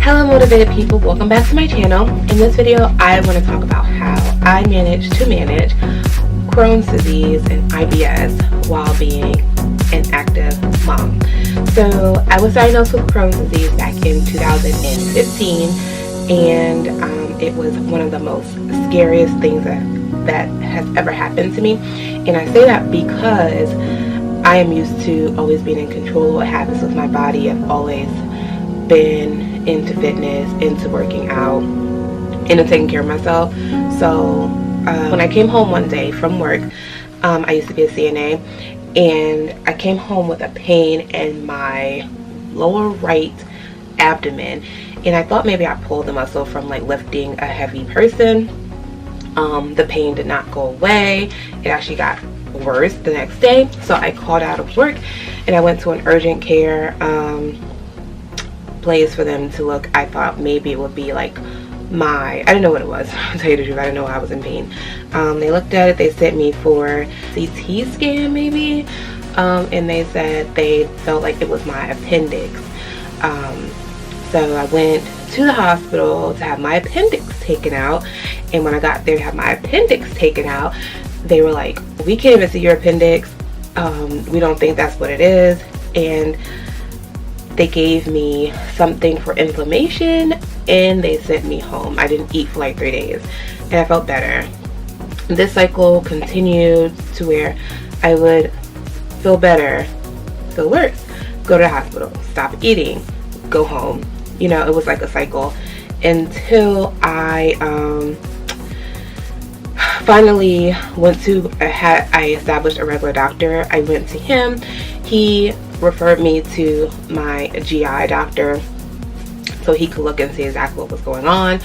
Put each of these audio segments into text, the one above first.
Hello motivated people, welcome back to my channel. In this video I want to talk about how I managed to manage Crohn's disease and IBS while being an active mom. So I was diagnosed with Crohn's disease back in 2015 and it was one of the most scariest things that has ever happened to me. And I say that because I am used to always being in control of what happens with my body. I've always been into fitness, into working out, into taking care of myself. So when I came home one day from work, I used to be a CNA, and I came home with a pain in my lower right abdomen, and I thought maybe I pulled the muscle from like lifting a heavy person. The pain did not go away. It actually got worse the next day. So I called out of work and I went to an urgent care place for them to look. I thought maybe it would be like I didn't know what it was. To tell you the truth, I didn't know I was in pain. They looked at it, they sent me for CT scan maybe, and they said they felt like it was my appendix. So I went to the hospital to have my appendix taken out, and when I got there to have my appendix taken out, they were like, we can't even see your appendix, we don't think that's what it is. And they gave me something for inflammation and they sent me home. I didn't eat for like 3 days and I felt better. This cycle continued to where I would feel better, feel worse, go to the hospital, stop eating, go home. You know, it was like a cycle until I finally went to, I established a regular doctor. I went to him. He referred me to my GI doctor so he could look and see exactly what was going on.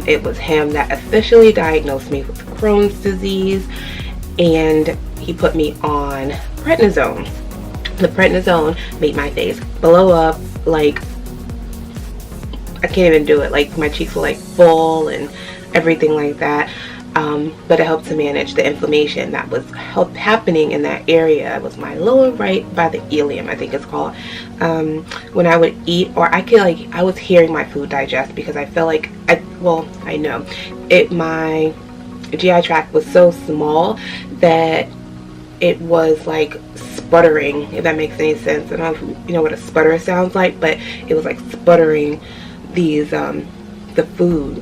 It was him that officially diagnosed me with Crohn's disease, and he put me on prednisone. The prednisone made my face blow up, like I can't even do it. Like my cheeks were like full and everything like that. But it helped to manage the inflammation that was happening in that area. It was my lower right by the ileum, I think it's called. When I would eat, or I was hearing my food digest, because I felt like I know my GI tract was so small that it was like sputtering, if that makes any sense. I don't know if you know what a sputter sounds like, but it was like sputtering these the food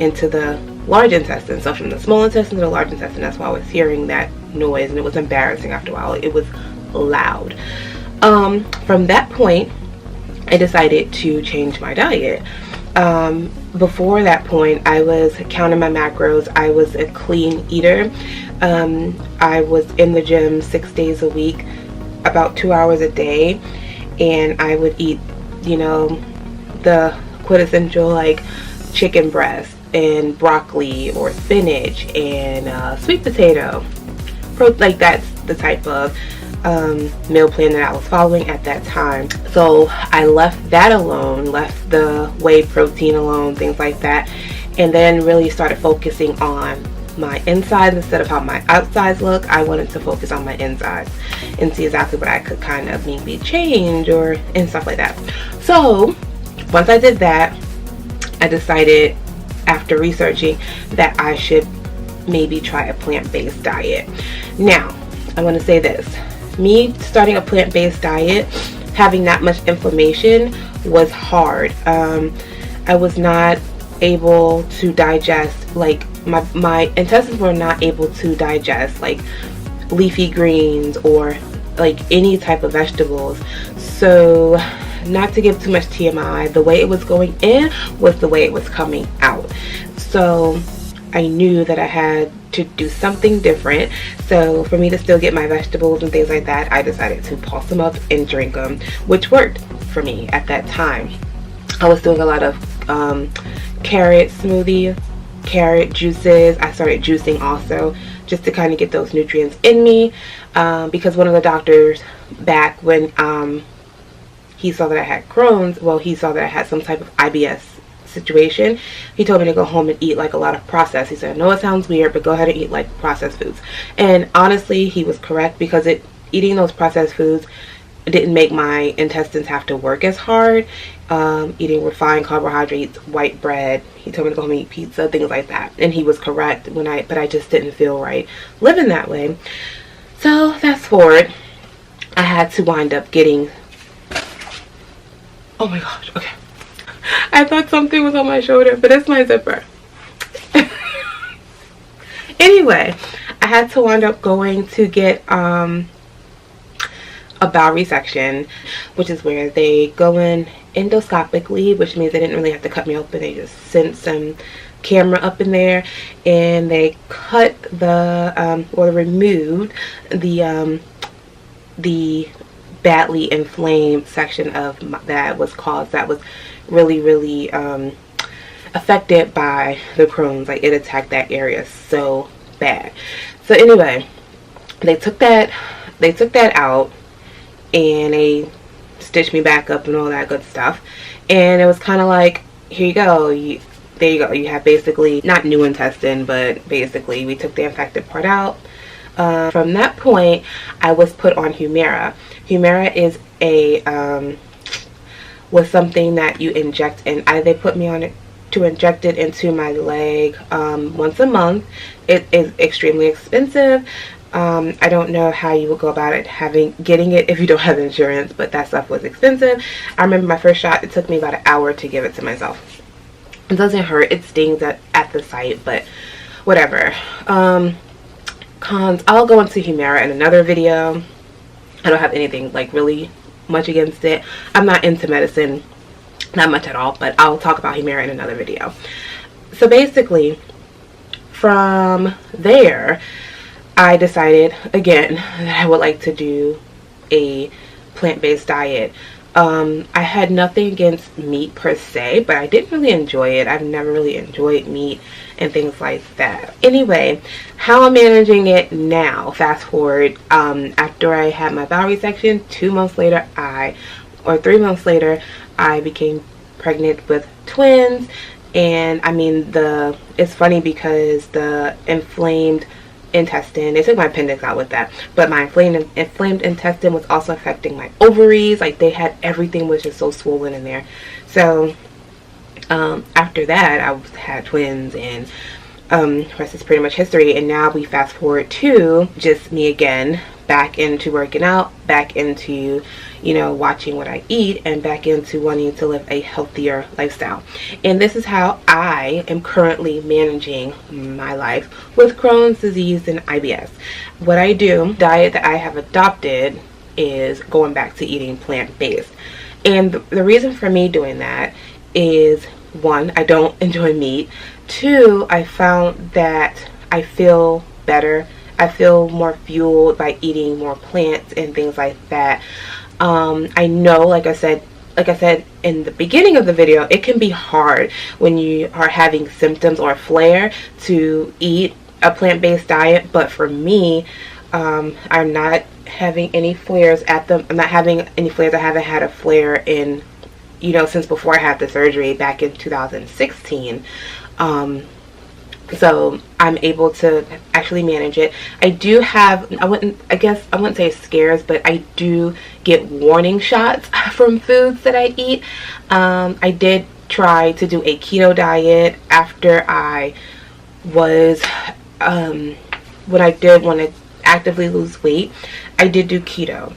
into the large intestine. So from the small intestine to the large intestine, that's why I was hearing that noise, and it was embarrassing after a while. It was loud. From that point, I decided to change my diet. Before that point, I was counting my macros. I was a clean eater. I was in the gym 6 days a week, about 2 hours a day, and I would eat, you know, the quintessential like chicken breast and broccoli or spinach and sweet potato. Like that's the type of meal plan that I was following at that time. So I left that alone, left the whey protein alone, things like that, and then really started focusing on my insides instead of how my outsides look. I wanted to focus on my insides and see exactly what I could kind of maybe change and stuff like that. So once I did that, I decided after researching that I should maybe try a plant-based diet. Now, I want to say this. Me starting a plant-based diet, having that much inflammation was hard. I was not able to digest, like my intestines were not able to digest like leafy greens or like any type of vegetables. So not to give too much TMI, the way it was going in was the way it was coming out. So I knew that I had to do something different. So for me to still get my vegetables and things like that, I decided to pulse them up and drink them, which worked for me at that time. I was doing a lot of carrot smoothies, carrot juices. I started juicing also, just to kind of get those nutrients in me, because one of the doctors back when he saw that I had Crohn's, he saw that I had some type of IBS situation, he told me to go home and eat like a lot of processed. He said, I know it sounds weird, but go ahead and eat like processed foods. And honestly, he was correct, because eating those processed foods, didn't make my intestines have to work as hard. Eating refined carbohydrates, white bread. He told me to go home and eat pizza, things like that. And he was correct but I just didn't feel right living that way. So fast forward, I had to wind up getting, oh my gosh, okay. I thought something was on my shoulder, but it's my zipper. Anyway, I had to wind up going to get a bowel resection, which is where they go in endoscopically, which means they didn't really have to cut me open. They just sent some camera up in there and they cut the or removed the badly inflamed section of that was really affected by the Crohn's. Like, it attacked that area so bad. So anyway, they took that out and they stitched me back up and all that good stuff. And it was kind of like, here you go, there you go, you have basically not new intestine, but basically we took the infected part out. From that point, I was put on Humira. Humira is was something that you inject in. They put me on it to inject it into my leg once a month. It is extremely expensive. I don't know how you would go about it getting it if you don't have insurance, but that stuff was expensive. I remember my first shot, it took me about an hour to give it to myself. It doesn't hurt, it stings at the site, but whatever. Cons, I'll go into Humira in another video. I don't have anything like really much against it. I'm not into medicine, not much at all, but I'll talk about Humira in another video. So basically, from there, I decided again that I would like to do a plant-based diet. I had nothing against meat per se, but I didn't really enjoy it. I've never really enjoyed meat and things like that. Anyway, how I'm managing it now, fast forward, after I had my bowel resection, 3 months later, I became pregnant with twins. And I mean, it's funny because the inflamed intestine, they took my appendix out with that, but my inflamed intestine was also affecting my ovaries. Like, they had, everything was just so swollen in there. So after that, I had twins, and the rest is pretty much history. And now we fast forward to just me again, back into working out, back into, you know, watching what I eat, and back into wanting to live a healthier lifestyle. And this is how I am currently managing my life with Crohn's disease and IBS. What I do, diet that I have adopted, is going back to eating plant-based. And the reason for me doing that is, one, I don't enjoy meat. Two, I found that I feel better. I feel more fueled by eating more plants and things like that. I know, like I said in the beginning of the video, it can be hard when you are having symptoms or a flare to eat a plant-based diet. But for me, I'm not having any flares I'm not having any flares. I haven't had a flare in, you know, since before I had the surgery back in 2016. So I'm able to actually manage it. I do have, I wouldn't say scares, but I do get warning shots from foods that I eat. I did try to do a keto diet after I was, when I did want to actively lose weight. I did do keto.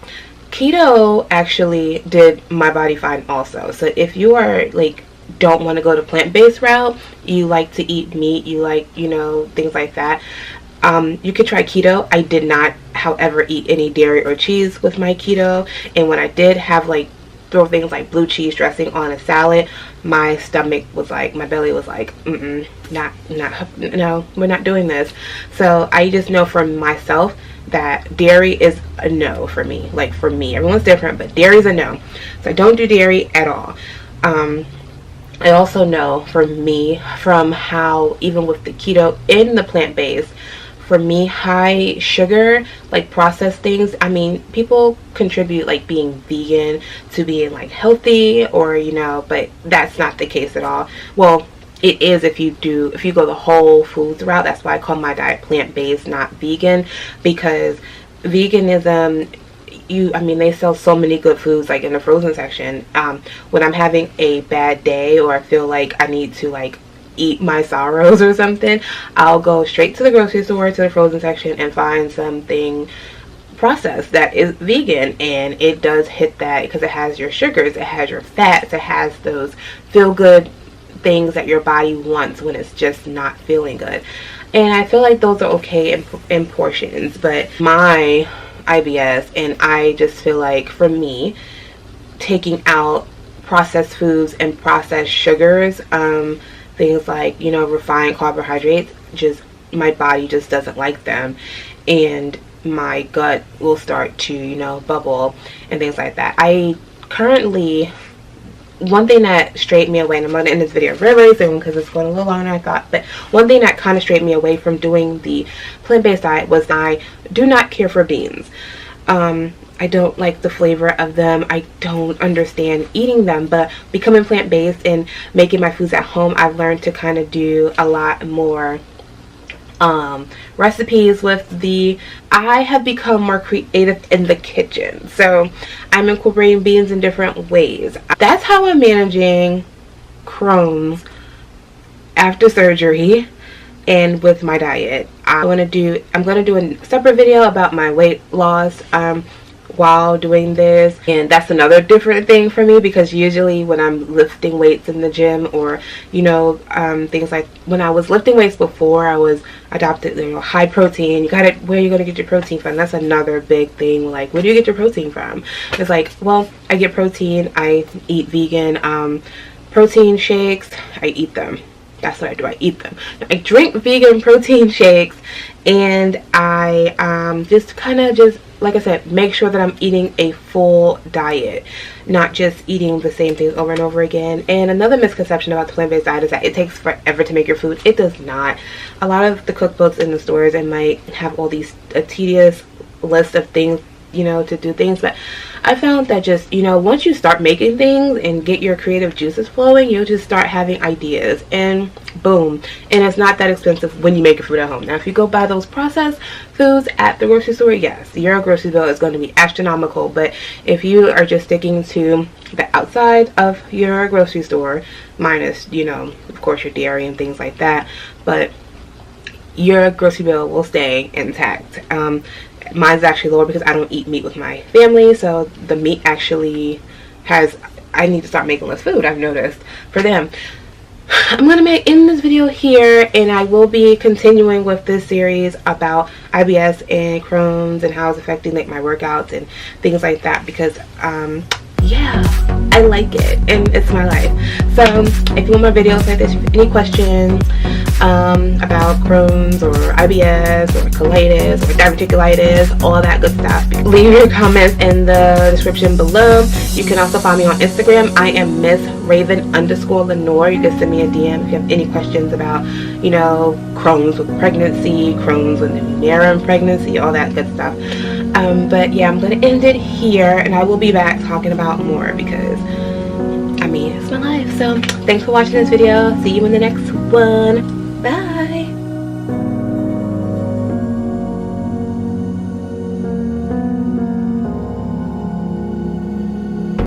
Keto actually did my body fine also. So if you are like, don't want to go the plant-based route, you like to eat meat, you like, you know, things like that, you could try keto. I did not, however, eat any dairy or cheese with my keto. And when I did have, like, throw things like blue cheese dressing on a salad, my stomach was like, my belly was like, no, we're not doing this. So I just know for myself that dairy is a no for me. Like, for me, everyone's different, but dairy is a no. So I don't do dairy at all. I also know for me, from how even with the keto and the plant-based, for me, high sugar, like processed things, I mean, people contribute like being vegan to being like healthy, or, you know, but that's not the case at all. Well, it is if you go the whole foods route. That's why I call my diet plant-based, not vegan, because veganism, I mean, they sell so many good foods like in the frozen section. When I'm having a bad day or I feel like I need to like eat my sorrows or something, I'll go straight to the grocery store, to the frozen section, and find something processed that is vegan, and it does hit that because it has your sugars, it has your fats, it has those feel good things that your body wants when it's just not feeling good. And I feel like those are okay in portions, but my IBS, and I just feel like for me, taking out processed foods and processed sugars, things like, you know, refined carbohydrates, just my body just doesn't like them, and my gut will start to, you know, bubble and things like that. I currently, one thing that strayed me away, and I'm going to end this video really soon because it's going a little longer than I thought, but one thing that kind of strayed me away from doing the plant-based diet was I do not care for beans. I don't like the flavor of them. I don't understand eating them, but becoming plant-based and making my foods at home, I've learned to kind of do a lot more recipes with I have become more creative in the kitchen, so I'm incorporating beans in different ways. That's how I'm managing Crohn's after surgery and with my diet. I'm gonna do a separate video about my weight loss while doing this, and that's another different thing for me, because usually when I'm lifting weights in the gym, or you know, things like when I was lifting weights before I was adopted, you know, high protein, where are you gonna get your protein from? That's another big thing. Like, where do you get your protein from? It's like, well, I get protein, I eat vegan protein shakes, I eat them. That's what I do. I eat them. I drink vegan protein shakes, and I just kind of just, like I said, make sure that I'm eating a full diet, not just eating the same things over and over again. And another misconception about the plant-based diet is that it takes forever to make your food. It does not. A lot of the cookbooks in the stores, it might have all these a tedious list of things, you know, to do things, but I found that just, you know, once you start making things and get your creative juices flowing, you'll just start having ideas, and boom. And it's not that expensive when you make your food at home. Now, if you go buy those processed foods at the grocery store, yes, your grocery bill is going to be astronomical, but if you are just sticking to the outside of your grocery store, minus, you know, of course, your dairy and things like that, but your grocery bill will stay intact. Mine's actually lower because I don't eat meat with my family, so the meat actually I need to start making less food, I've noticed, for them. I'm going to end this video here, and I will be continuing with this series about IBS and Crohn's and how it's affecting like my workouts and things like that, because yeah, I like it and it's my life. So if you want more videos like this, any questions about Crohn's or IBS or colitis or diverticulitis, all that good stuff, leave your comments in the description below. You can also find me on Instagram. I am MissRaven_Lenore. You can send me a DM if you have any questions about, you know, Crohn's with pregnancy, Crohn's with Numerum pregnancy, all that good stuff. But yeah, I'm going to end it here, and I will be back talking about more because, I mean, it's my life. So thanks for watching this video. See you in the next one. Bye.